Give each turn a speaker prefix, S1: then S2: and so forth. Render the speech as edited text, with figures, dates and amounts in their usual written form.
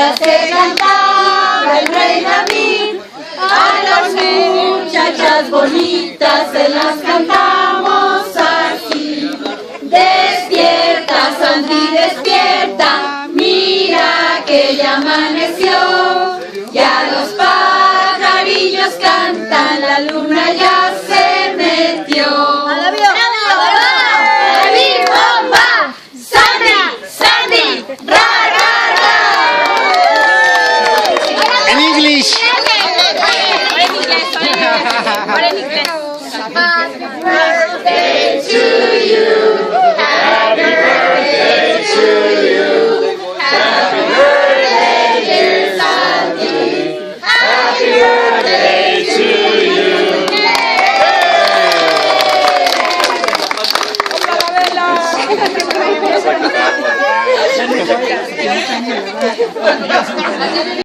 S1: las que cantaba el rey David, a las muchachas bonitas se las cantamos así. Despierta, Sandy, despierta, mira que ya amaneció, ya los pajarillos cantan, la luna ya se metió. ¡Bomba! ¡Sandy! ¡Sandy! ¡Ra, ra, ra!
S2: En English.
S3: Ahora en inglés.
S1: Happy birthday to you. Happy birthday to you. Happy birthday, dear Sandy. Happy birthday to you.